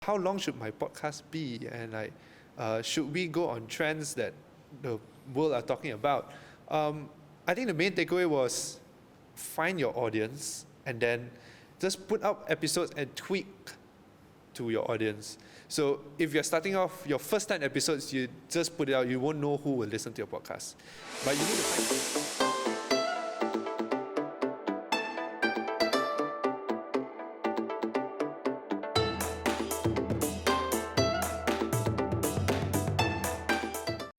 how long should my podcast be, and like should we go on trends that the world are talking about? I think the main takeaway was find your audience and then just put up episodes and tweak to your audience. So if you're starting off your first 10 episodes, you just put it out, you won't know who will listen to your podcast. But you need to find.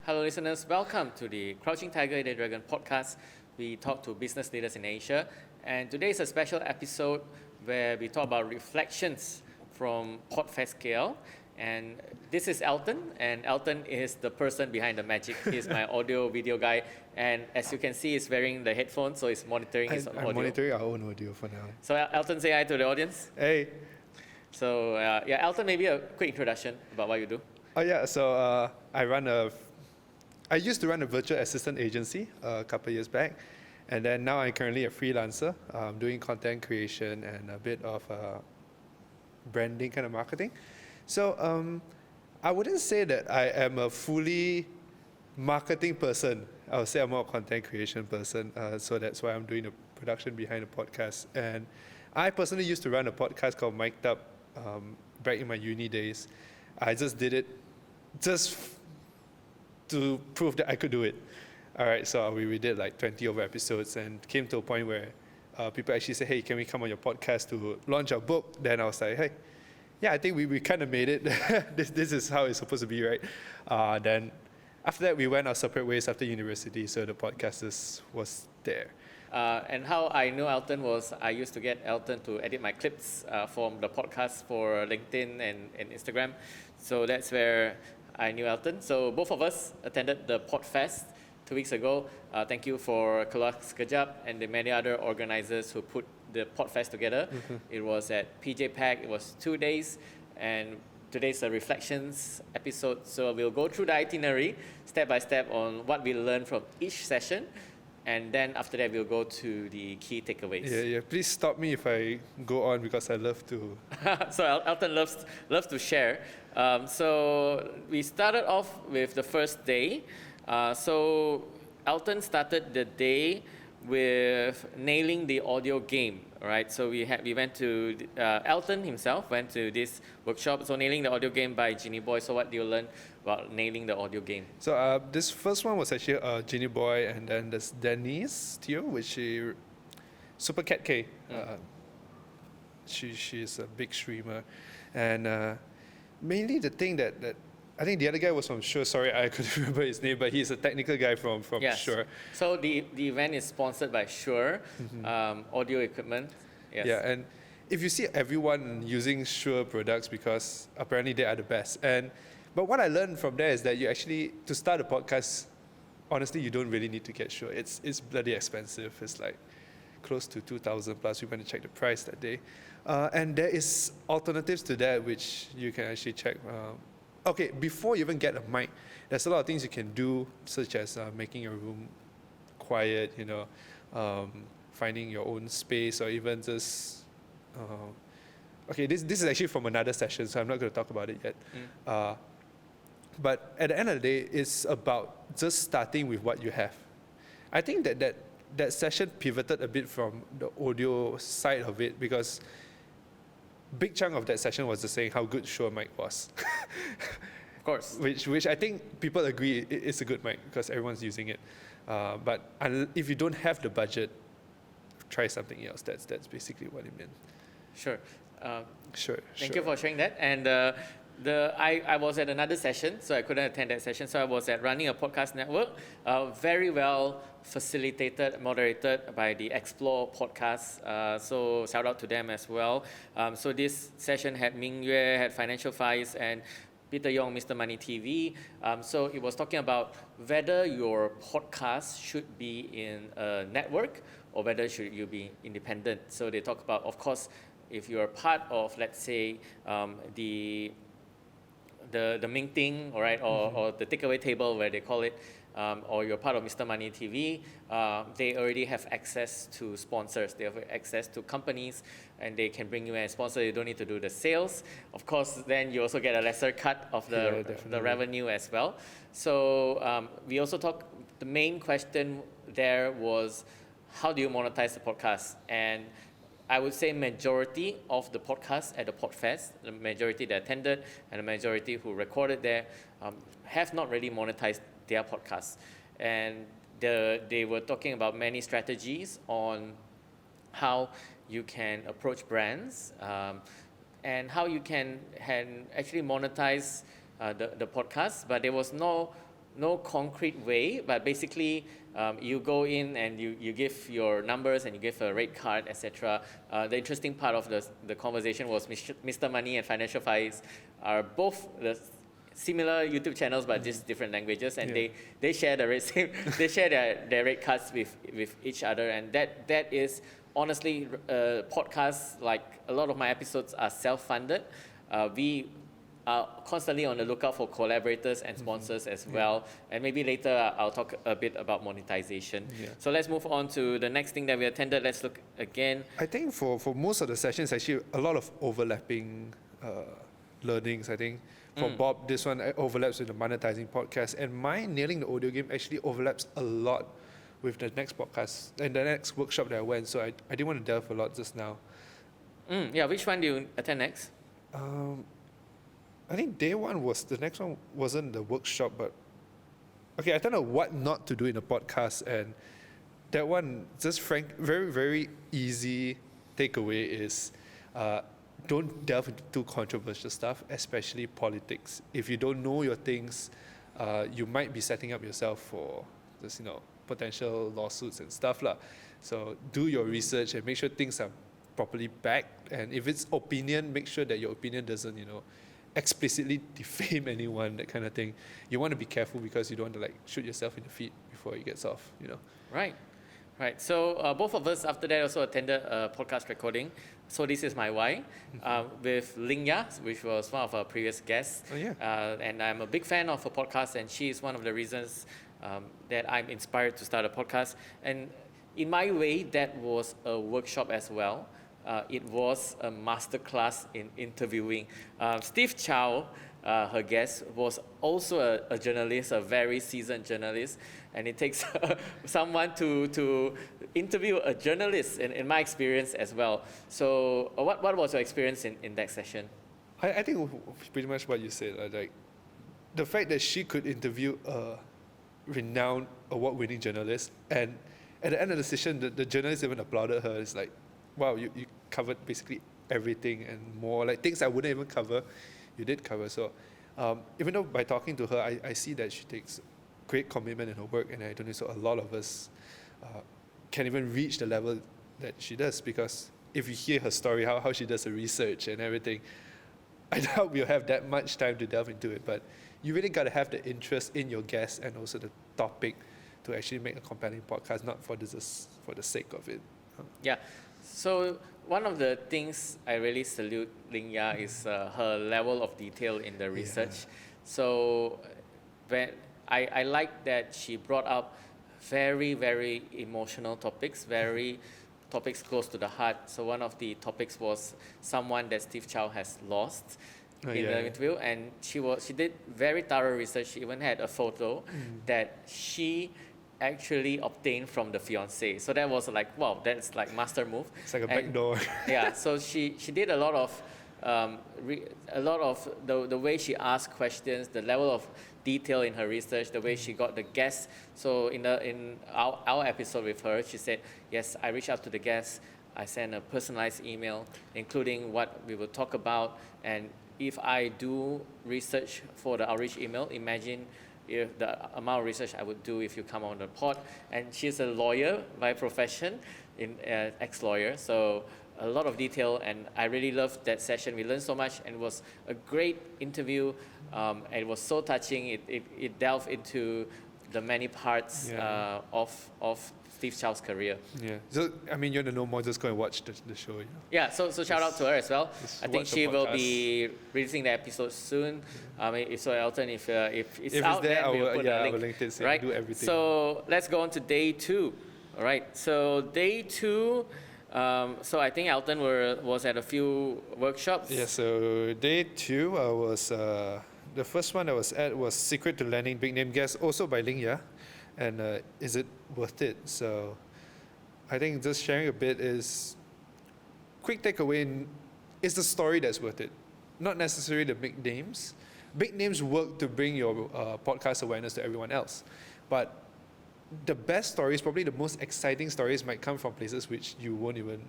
Hello listeners, welcome to the Crouching Tiger, Hidden Dragon podcast. We talk to business leaders in Asia, and today is a special episode where we talk about reflections from Podfest KL. And this is Elton, and Elton is the person behind the magic. He's my audio video guy, and as you can see, he's wearing the headphones, so he's monitoring his own audio. I'm monitoring our own audio for now. So Elton, say hi to the audience. Hey. So Elton, maybe a quick introduction about what you do. Oh yeah, so I used to run a virtual assistant agency a couple of years back, and then now I'm currently a freelancer doing content creation and a bit of branding kind of marketing. So I wouldn't say that I am a fully marketing person. I would say I'm more a content creation person, so that's why I'm doing the production behind the podcast. And I personally used to run a podcast called Mic'd Up back in my uni days. I just did it just to prove that I could do it. All right, so we did like 20 over episodes and came to a point where people actually said, hey, can we come on your podcast to launch our book? Then I was like, hey, yeah, I think we kind of made it. this is how it's supposed to be, right? Then after that, we went our separate ways after university, so the podcast was there. And how I know Elton was I used to get Elton to edit my clips from the podcast for LinkedIn and Instagram. So that's where I knew Elton. So both of us attended the Podfest 2 weeks ago. Thank you for Keluar Sekejap and the many other organizers who put the Podfest together. Mm-hmm. It was at PJ Pack. It was 2 days, and today's a reflections episode. So we'll go through the itinerary step by step on what we learned from each session. And then after that, we'll go to the key takeaways. Yeah. Please stop me if I go on because I love to. So Elton loves to share. So we started off with the first day. So Elton started the day with nailing the audio game. Right. So we went to Elton himself went to this workshop. So nailing the audio game by Genie Boy. So what do you learn about nailing the audio game? So this first one was actually Genie Boy, and then there's Denise Teo, which she Super Cat K. She's a big streamer, and mainly the thing that I think the other guy was from Shure. Sorry, I couldn't remember his name, but he's a technical guy from yes. Shure. So the event is sponsored by Shure, audio equipment. Yes. Yeah, and if you see everyone using Shure products because apparently they are the best. But what I learned from there is that you actually, to start a podcast, honestly, you don't really need to get Shure. It's bloody expensive. It's like close to 2,000 plus. We went to check the price that day. And there is alternatives to that which you can actually check. Okay, before you even get a mic, there's a lot of things you can do, such as making your room quiet, finding your own space, or even just... okay, this is actually from another session, so I'm not going to talk about it yet. But at the end of the day, it's about just starting with what you have. I think that session pivoted a bit from the audio side of it because big chunk of that session was just saying how good Shure mic was. Of course. Which I think people agree it's a good mic because everyone's using it. But if you don't have the budget, try something else. That's basically what it meant. Sure. Sure. Thank you for sharing that. And I was at another session, so I couldn't attend that session. So I was at Running a Podcast Network, very well facilitated, moderated by the Explore podcast. So shout out to them as well. So this session had Ming Yue, had Financial Files, and Peter Yong, Mr. Money TV. So it was talking about whether your podcast should be in a network or whether should you be independent. So they talk about, of course, if you're part of, let's say, the minting, all right, or the takeaway table where they call it, or you're part of Mr. Money TV, they already have access to sponsors. They have access to companies, and they can bring you in as sponsor. You don't need to do the sales. Of course, then you also get a lesser cut of the revenue as well. So we also talked, the main question there was, how do you monetize the podcast? And I would say majority of the podcasts at the Podfest, the majority that attended and the majority who recorded there, have not really monetized their podcasts. And they were talking about many strategies on how you can approach brands and how you can actually monetize the podcast, but there was no concrete way. But basically, you go in and you give your numbers and you give a rate card, etc. The interesting part of the conversation was Mr. Money and Financial Files are both the similar YouTube channels, but just different languages, and they share the rates, they share their rate cards with each other, and that is honestly podcasts. Like a lot of my episodes are self-funded. We are constantly on the lookout for collaborators and sponsors as well, and maybe later I'll talk a bit about monetization. So let's move on to the next thing that we attended. Let's look again. I think for most of the sessions, actually a lot of overlapping learnings. I think for Bob, this one overlaps with the monetizing podcast, and my nailing the audio game actually overlaps a lot with the next podcast and the next workshop that I went. So I didn't want to delve a lot just now. Yeah, which one do you attend next? I think day one was, the next one wasn't the workshop, but okay, I don't know what not to do in a podcast, and that one, just very, very easy takeaway is don't delve into too controversial stuff, especially politics. If you don't know your things, you might be setting up yourself for just, potential lawsuits and stuff lah. So do your research and make sure things are properly backed. And if it's opinion, make sure that your opinion doesn't, explicitly defame anyone, that kind of thing. You want to be careful because you don't want to shoot yourself in the feet before it gets off, Right. So both of us after that also attended a podcast recording. So this is my why, with Ling Ya, which was one of our previous guests. Oh, yeah. And I'm a big fan of her podcast, and she is one of the reasons that I'm inspired to start a podcast. And in my way, that was a workshop as well. It was a masterclass in interviewing. Steve Chow, her guest, was also a journalist, a very seasoned journalist, and it takes someone to interview a journalist, in my experience as well. So what was your experience in that session? I think pretty much what you said, like the fact that she could interview a renowned award-winning journalist, and at the end of the session, the journalist even applauded her. It's like, wow, you covered basically everything and more, like things I wouldn't even cover, you did cover. So even though by talking to her, I see that she takes great commitment in her work, and I don't think so a lot of us can even reach the level that she does, because if you hear her story, how she does the research and everything, I doubt we'll have that much time to delve into it, but you really got to have the interest in your guest and also the topic to actually make a compelling podcast, not for the sake of it. Yeah. So one of the things I really salute Ling Ya is her level of detail in the research. So when I like that she brought up very, very emotional topics, topics close to the heart. So one of the topics was someone that Steve Chow has lost in the interview, and she did very thorough research. She even had a photo that she actually obtained from the fiancé. So that was like, wow, that's like master move. It's like a backdoor. Yeah, so she did a lot of the way she asked questions, the level of detail in her research, the way she got the guests. So in our episode with her, she said, yes, I reached out to the guests. I sent a personalized email, including what we will talk about. And if I do research for the outreach email, imagine if the amount of research I would do if you come on the pod. And she's a lawyer by profession, ex-lawyer, so a lot of detail, and I really loved that session. We learned so much, and it was a great interview, and it was so touching. It delved into the many parts of Steve Chow's career. Yeah. So, I mean, you want to know more, just go and watch the show. Yeah, so shout out to her as well. I think watch the she will podcast. be releasing the episode soon. So Elton, if it's If out it's there, then we'll put a I link. will link it, Right? do everything. So let's go on to day 2. All right. So day 2, so I think Elton was at a few workshops. Yeah, so day 2, I was, the first one I was at was Secret to Landing Big Name Guests, also by Ling Ya. And is it worth it? So I think just sharing a bit is, quick takeaway, is the story that's worth it. Not necessarily the big names. Big names work to bring your podcast awareness to everyone else. But the best stories, probably the most exciting stories, might come from places which you won't even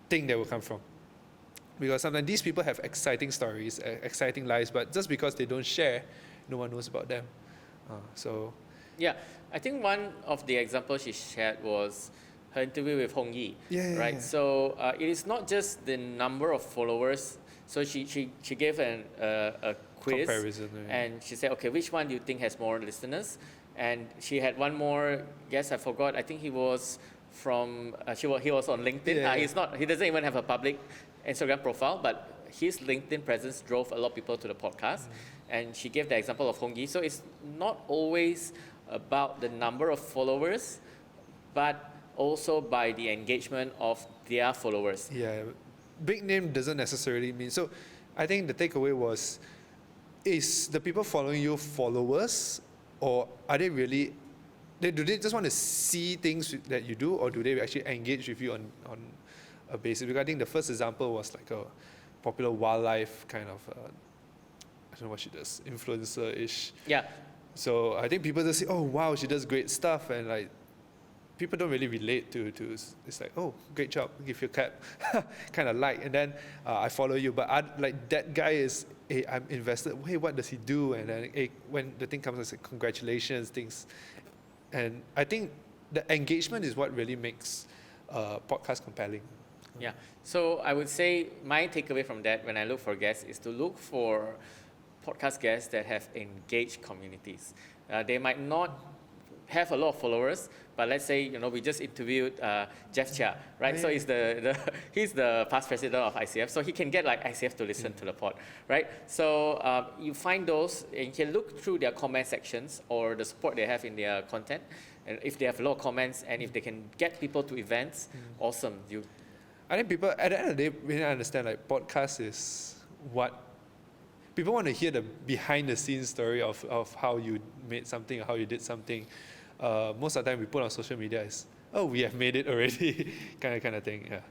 think they will come from. Because sometimes these people have exciting stories, exciting lives, but just because they don't share, no one knows about them. Yeah, I think one of the examples she shared was her interview with Hong Yi. Right. Yeah. So it is not just the number of followers. So she gave a quiz, Comparison, yeah. and she said, okay, which one do you think has more listeners? And she had one more guest. I forgot. I think he was from he was on LinkedIn. Yeah. He doesn't even have a public Instagram profile, but his LinkedIn presence drove a lot of people to the podcast. And she gave the example of Hong Yi. So it's not always about the number of followers, but also by the engagement of their followers. Yeah, big name doesn't necessarily mean. So I think the takeaway was, is the people following you followers, or are they really, do they just want to see things that you do, or do they actually engage with you on a basis? Because I think the first example was like a popular wildlife kind of, I don't know what she does, influencer-ish. Yeah. So I think people just say, oh wow, she does great stuff, and like, people don't really relate to it's like, oh, great job, give you a clap, kind of like, and then I follow you, but like that guy is, hey, I'm invested, hey, what does he do? And then hey, when the thing comes, I say, congratulations, things. And I think the engagement is what really makes podcast compelling. Yeah. So I would say my takeaway from that when I look for guests is to look for podcast guests that have engaged communities. They might not have a lot of followers, but let's say, we just interviewed Jeff Chia, right? Yeah. So he's the past president of ICF, so he can get like ICF to listen to the pod, right? So you find those, and you can look through their comment sections or the support they have in their content, and if they have a lot of comments and if they can get people to events, awesome. I think people, at the end of the day, we understand like podcast is what people want to hear, the behind the scenes story of how you made something or how you did something. Most of the time we put on social media is, oh, we have made it already, kind of thing. Yeah.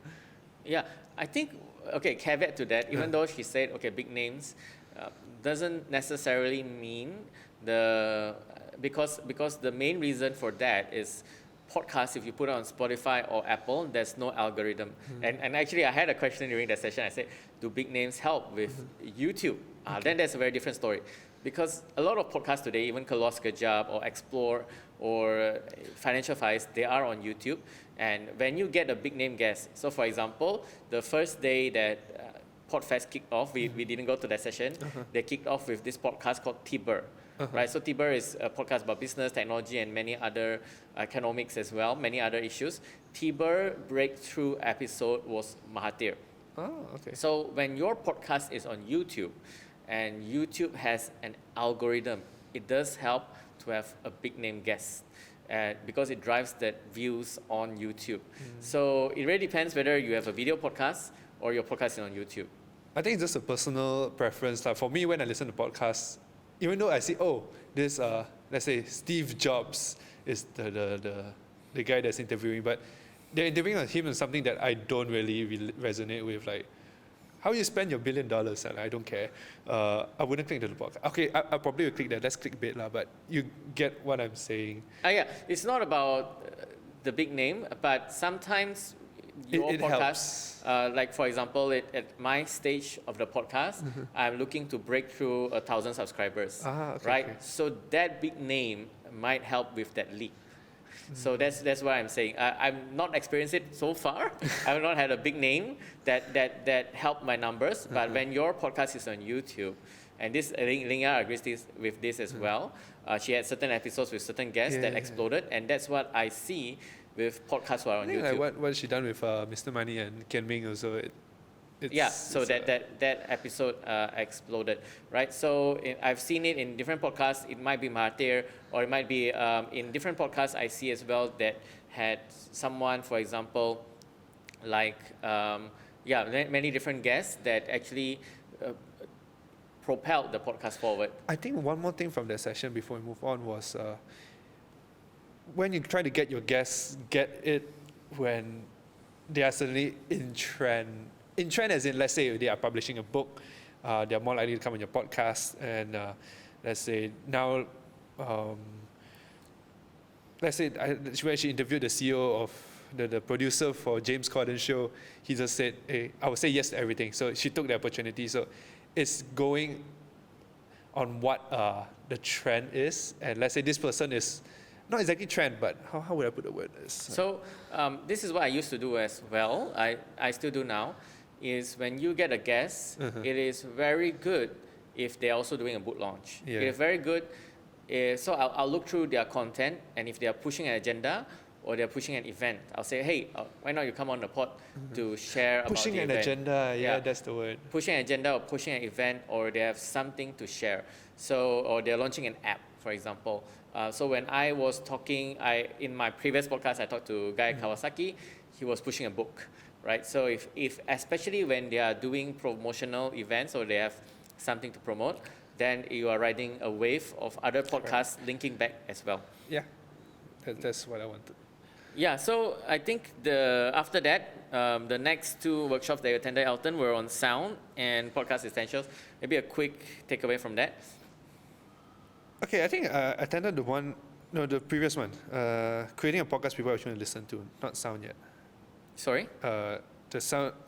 Yeah, I think, okay, caveat to that, even though she said, okay, big names, doesn't necessarily mean because the main reason for that is podcast, if you put it on Spotify or Apple, there's no algorithm. And actually, I had a question during that session. I said, do big names help with YouTube? Then that's a very different story. Because a lot of podcasts today, even Keluar Sekejap or Explore or Financial Files, they are on YouTube. And when you get a big name guest, so for example, the first day that Podfest kicked off, we didn't go to that session, they kicked off with this podcast called Tiber. Right, so Tiber is a podcast about business, technology, and many other economics as well, many other issues. Tiber breakthrough episode was Mahathir. Oh, okay. So when your podcast is on YouTube, and YouTube has an algorithm, it does help to have a big name guest because it drives that views on YouTube. So it really depends whether you have a video podcast or your podcast is on YouTube. I think it's just a personal preference. Like for me, when I listen to podcasts, even though I see, oh, this, let's say Steve Jobs is the guy that's interviewing, but they're interviewing on him on something that I don't really resonate with, like how you spend your $1 billion, and I don't care. I wouldn't click to the podcast. Okay, I probably would click that. That's clickbait, but you get what I'm saying. Yeah, it's not about the big name, but sometimes your it podcast, like for example, at my stage of the podcast, I'm looking to break through 1,000 subscribers, Okay, right? okay. So that big name might help with that lead. So that's what I'm saying. I'm not experienced it so far. I've not had a big name that helped my numbers. But when your podcast is on YouTube, and this, I think Linga agrees with this as well. She had certain episodes with certain guests that exploded, and that's what I see with podcasts who are on I think YouTube. like what she done with Mr. Money and Ken Ming also. So that episode exploded, right? So I've seen it in different podcasts. It might be Mahathir, or it might be in different podcasts I see as well that had someone, for example, like many different guests that actually propelled the podcast forward. I think one more thing from that session before we move on was when you try to get your guests, get it when they are suddenly in trend. In trend as in, let's say they are publishing a book, they're more likely to come on your podcast, and let's say now, let's say when she interviewed the CEO of the producer for James Corden's show, he just said, hey, I would say yes to everything. So she took the opportunity. So it's going on what the trend is, and let's say this person is not exactly trend, but how would I put the word? So this is what I used to do as well. I still do now. Is when you get a guest, it is very good if they're also doing a book launch. Yeah. It is very good. So I'll look through their content, and if they are pushing an agenda or they're pushing an event, I'll say, hey, why not you come on the pod to share about the pushing an event. agenda, that's the word. Pushing an agenda or pushing an event, or they have something to share. So, or they're launching an app, for example. So when I was talking, in my previous podcast, I talked to Guy Kawasaki. He was pushing a book. Right, so if especially when they are doing promotional events or they have something to promote, then you are riding a wave of other podcasts linking back as well. Yeah, that's what I wanted. Yeah, so I think after that, the next two workshops that you attended, Elton, were on sound and podcast essentials. Maybe a quick takeaway from that. Okay, I think I attended the previous one, creating a podcast people actually want to listen to, not sound yet. Sorry?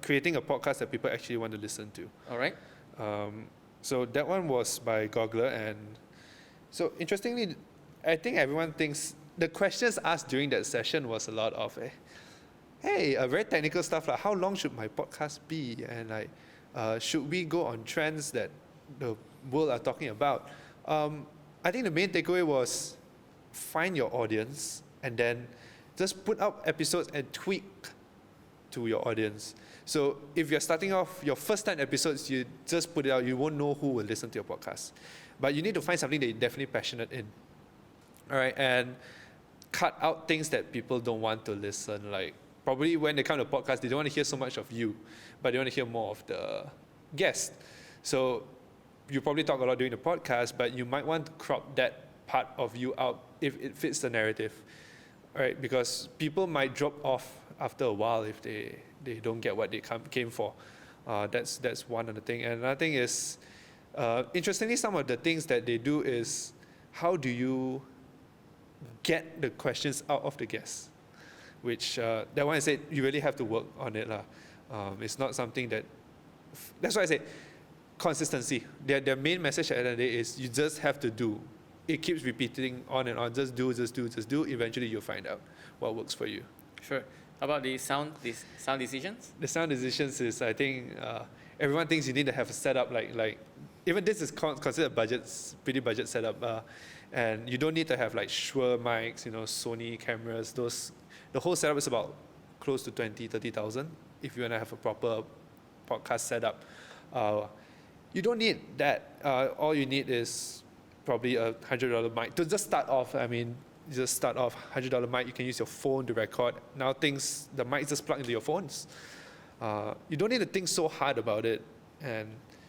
Creating a podcast that people actually want to listen to. All right. So that one was by Goggler, and so interestingly, I think everyone thinks the questions asked during that session was a lot of, very technical stuff like how long should my podcast be, and like should we go on trends that the world are talking about. I think the main takeaway was find your audience and then just put up episodes and tweak to your audience. So if you're starting off your first 10 episodes, you just put it out, you won't know who will listen to your podcast. But you need to find something that you're definitely passionate in. All right, and cut out things that people don't want to listen. Like probably when they come to a podcast, they don't want to hear so much of you, but they want to hear more of the guest. So you probably talk a lot during the podcast, but you might want to crop that part of you out if it fits the narrative. All right, because people might drop off after a while if they don't get what they came for. That's one of the things. And another thing is, interestingly, some of the things that they do is, how do you get the questions out of the guests? Which, that one I said, you really have to work on it. It's not something that's why I say, consistency. Their main message at the end of the day is, you just have to do. It keeps repeating on and on, just do. Eventually you'll find out what works for you. Sure. How about the sound decisions? The sound decisions is, I think, everyone thinks you need to have a setup like even this is considered pretty budget setup, and you don't need to have like Shure mics, Sony cameras. The whole setup is about close to 30,000 if you want to have a proper podcast setup. You don't need that. All you need is probably a $100 mic to just start off. I mean, you just start off $100 mic. You can use your phone to record. Now the mic just plug into your phones. You don't need to think so hard about it, and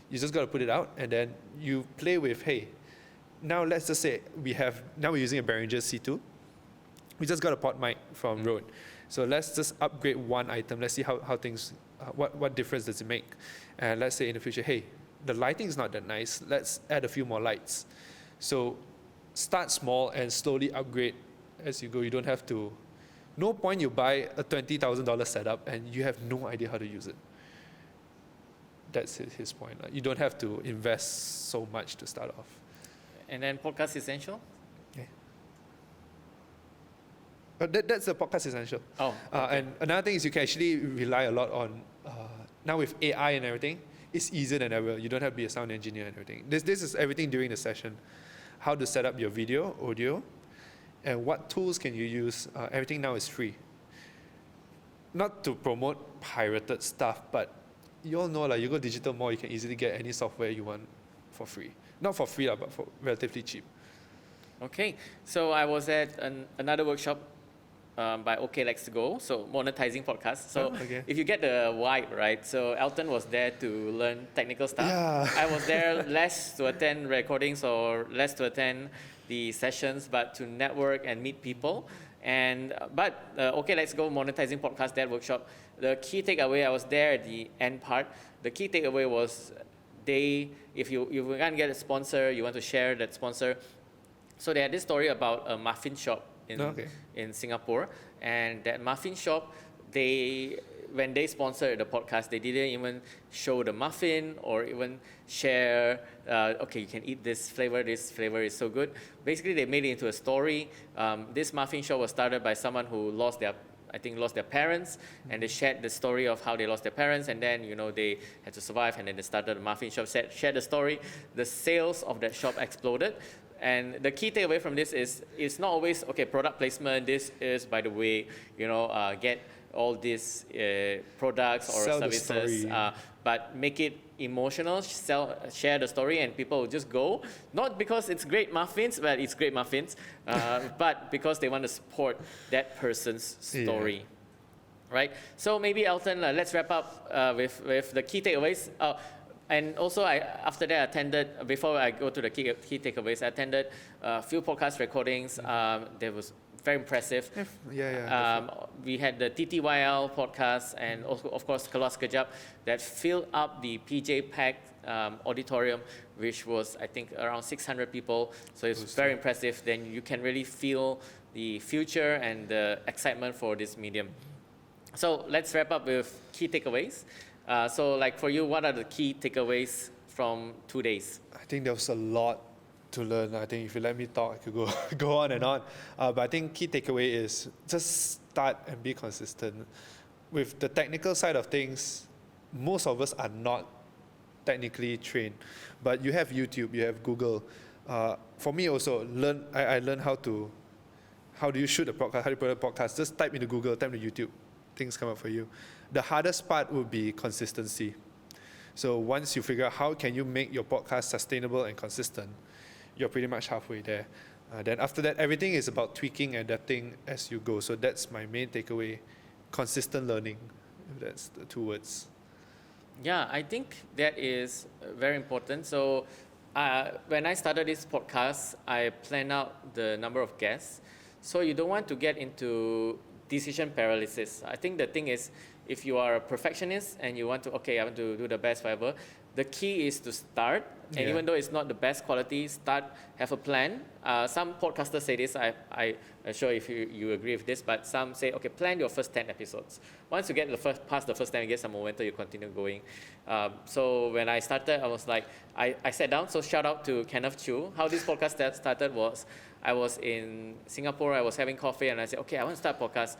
you just got to put it out, and then you play with, hey, now let's just say we're using a Behringer C2. We just got a pod mic from Rode. So let's just upgrade one item. Let's see how things, what difference does it make? And let's say in the future, hey, the lighting is not that nice. Let's add a few more lights. So start small and slowly upgrade as you go. You don't have to, no point you buy a $20,000 setup and you have no idea how to use it. That's his point. You don't have to invest so much to start off. And then podcast essential? That's the podcast essential. Oh, okay. And another thing is you can actually rely a lot on, now with AI and everything, it's easier than ever. You don't have to be a sound engineer and everything. This is everything during the session. How to set up your video, audio, and what tools can you use. Everything now is free. Not to promote pirated stuff, but you all know, like, you go digital mall, you can easily get any software you want for free. Not for free, but for relatively cheap. Okay, so I was at another workshop by OK Let's Go, so monetizing podcasts. So okay. if you get the vibe, right? So Elton was there to learn technical stuff. Yeah. I was there less to attend recordings or less to attend the sessions, but to network and meet people. But OK Let's Go monetizing podcast, that workshop, the key takeaway, I was there at the end part. The key takeaway was if you can't get a sponsor, you want to share that sponsor. So they had this story about a muffin shop in Singapore, and that muffin shop, when they sponsored the podcast, they didn't even show the muffin or even share, okay, you can eat this flavor is so good. Basically, they made it into a story. This muffin shop was started by someone who lost their parents, and they shared the story of how they lost their parents, and then, they had to survive, and then they started the muffin shop, shared the story. The sales of that shop exploded. And the key takeaway from this is, it's not always, okay, product placement, this is, by the way, get all these products or Sell services, but make it emotional, share the story, and people will just go, not because it's great muffins, well, it's great muffins, but because they want to support that person's story. Yeah. Right? So maybe, Elton, let's wrap up with the key takeaways. And also, after that, I attended, before I go to the key takeaways, I attended a few podcast recordings. That was very impressive. We had the TTYL podcast, and also, of course, Keluar Sekejap, that filled up the PJ Pack auditorium, which was, I think, around 600 people. So it's very impressive. Then you can really feel the future and the excitement for this medium. So let's wrap up with key takeaways. So, like, for you, what are the key takeaways from 2 days? I think there was a lot to learn. I think if you let me talk, I could go on and on. But I think key takeaway is just start and be consistent. With the technical side of things, most of us are not technically trained. But you have YouTube, you have Google. For me also, I learned how do you shoot a podcast, how do you put a podcast. Just type into Google, type into YouTube. Things come up for you. The hardest part would be consistency. So once you figure out how can you make your podcast sustainable and consistent, you're pretty much halfway there. Then after that, everything is about tweaking and adapting as you go. So that's my main takeaway, consistent learning. That's the 2 words. Yeah, I think that is very important. So when I started this podcast, I planned out the number of guests. So you don't want to get into decision paralysis. I think the thing is, if you are a perfectionist and you want to, I want to do the best forever, the key is to start. And even though it's not the best quality, have a plan. Some podcasters say this, I'm sure if you agree with this, but some say, plan your first 10 episodes. Once you get past the first 10, you get some momentum, you continue going. So when I started, I was like, I sat down, so shout out to Kenneth Chu. How this podcast started was, I was in Singapore, I was having coffee, and I said, I want to start a podcast.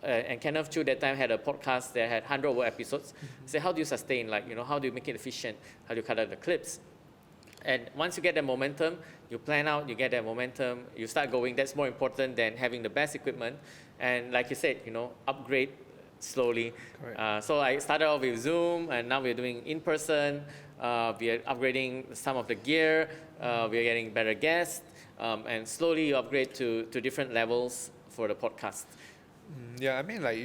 And Kenneth Chu that time had a podcast that had 100 over episodes. I said, how do you sustain? How do you make it efficient? How do you cut out the clips? And once you get that momentum, you plan out, you get that momentum, you start going. That's more important than having the best equipment. And like you said, upgrade slowly. So I started off with Zoom, and now we're doing in-person. We are upgrading some of the gear. We are getting better guests. And slowly you upgrade to different levels for the podcast. Yeah, I mean, like,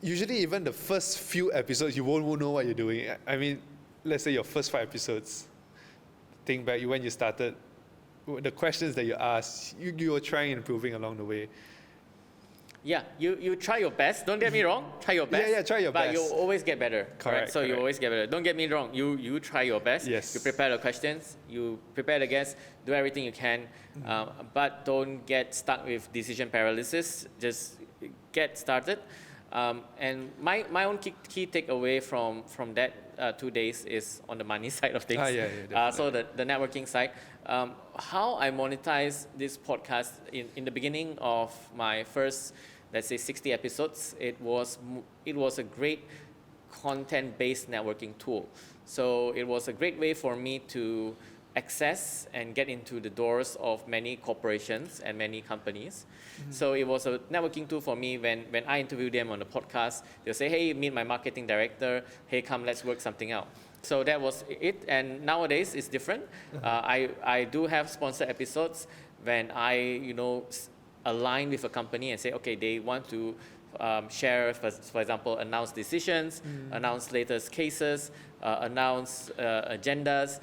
usually even the first few episodes, you won't know what you're doing. I mean, let's say your first 5 episodes, think back when you started, the questions that you asked, you were trying and improving along the way. Yeah, you try your best. Don't get me wrong. Try your best. Yeah, try your best. But you always get better. Correct. So you always get better. Don't get me wrong. You try your best. Yes. You prepare the questions. You prepare the guests. Do everything you can. But don't get stuck with decision paralysis. Just get started. And my own key takeaway from that 2 days is on the money side of things. Yeah, So the networking side. How I monetize this podcast in the beginning of my first, let's say, 60 episodes, it was a great content-based networking tool. So it was a great way for me to access and get into the doors of many corporations and many companies. So it was a networking tool for me when I interviewed them on the podcast. They'll say, hey, meet my marketing director. Hey, come, let's work something out. So that was it. And nowadays it's different. I do have sponsored episodes when I, align with a company and say, okay, they want to share, for example, announce decisions, announce latest cases, announce agendas,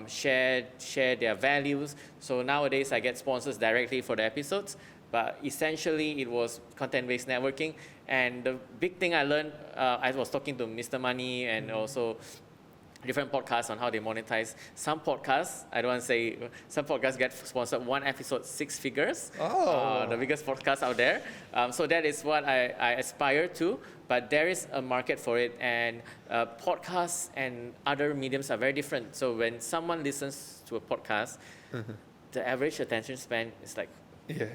share their values. So nowadays I get sponsors directly for the episodes, but essentially it was content-based networking. And the big thing I learned, I was talking to Mr. Money and also different podcasts on how they monetize. Some podcasts, I don't want to say, some podcasts get sponsored one episode 6 figures. The biggest podcast out there. So that is what I aspire to, but there is a market for it, and podcasts and other mediums are very different. So when someone listens to a podcast, the average attention span is like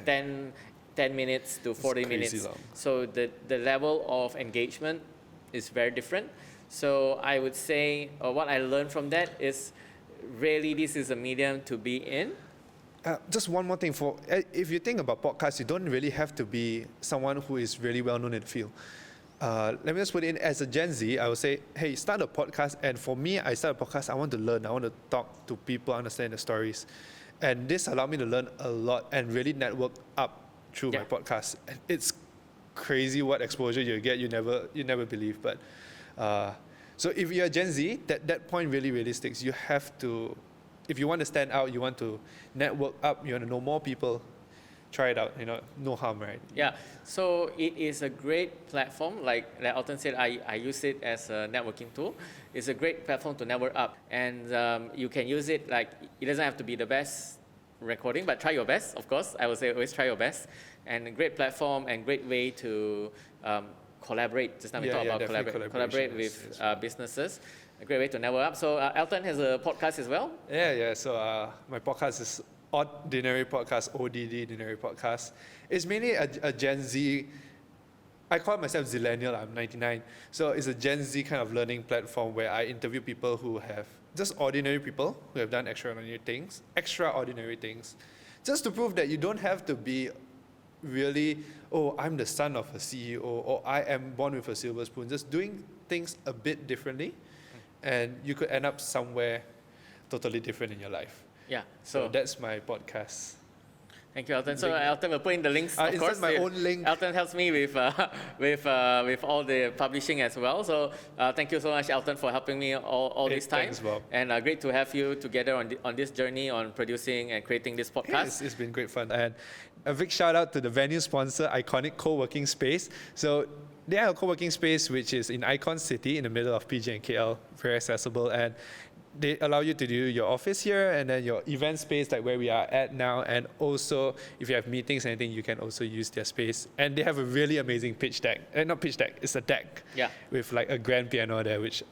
10 minutes to 40 minutes. Long. So the level of engagement is very different. So I would say what I learned from that is really this is a medium to be in. Just one more thing. If you think about podcasts, you don't really have to be someone who is really well known in the field. Let me just put it in as a Gen Z, I would say, hey, start a podcast. And for me, I start a podcast, I want to learn. I want to talk to people, understand the stories. And this allowed me to learn a lot and really network up through my podcast. And it's crazy what exposure you get. You never believe. But so if you're Gen Z, that point really, really sticks. You have to, if you want to stand out, you want to network up, you want to know more people, try it out, no harm, right? Yeah, so it is a great platform. Like Elton said, I use it as a networking tool. It's a great platform to network up. And you can use it, like, it doesn't have to be the best recording, but try your best, of course. I would say always try your best. And a great platform and great way to collaborate. Just now we talked about collaborate with businesses. A great way to network up. So Elton has a podcast as well. Yeah. So my podcast is Oddinary Podcast, Oddinary Podcast. It's mainly a Gen Z. I call myself Zillennial. I'm 99. So it's a Gen Z kind of learning platform where I interview people who have just ordinary people who have done extraordinary things, just to prove that you don't have to be really, I'm the son of a CEO, or I am born with a silver spoon. Just doing things a bit differently, and you could end up somewhere totally different in your life. Yeah. So that's my podcast. Thank you, Elton. So Elton will put in the links, of course. My own link. Elton helps me with all the publishing as well. So thank you so much, Elton, for helping me all this time. Thanks, Bob. And great to have you together on this journey on producing and creating this podcast. It's been great fun. And a big shout out to the venue sponsor, Iconic Co-working Space. So they have a co-working space which is in Icon City in the middle of PJ and KL, very accessible. And they allow you to do your office here and then your event space like where we are at now. And also, if you have meetings and anything, you can also use their space. And they have a really amazing pitch deck. Not pitch deck, it's a deck. Yeah. With like a grand piano there, which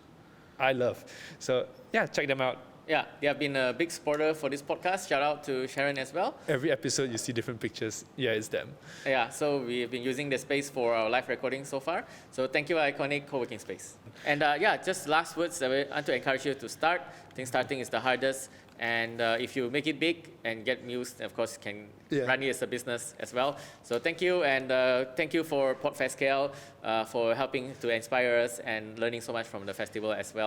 I love. So yeah, check them out. Yeah, they have been a big supporter for this podcast. Shout out to Sharon as well. Every episode you see different pictures. Yeah, it's them. Yeah, so we've been using the space for our live recording so far. So thank you, Iconic Co-working Space. And just last words, I want to encourage you to start. I think starting is the hardest. And if you make it big and get news, of course, can run it as a business as well. So thank you, and thank you for Podfest KL for helping to inspire us and learning so much from the festival as well.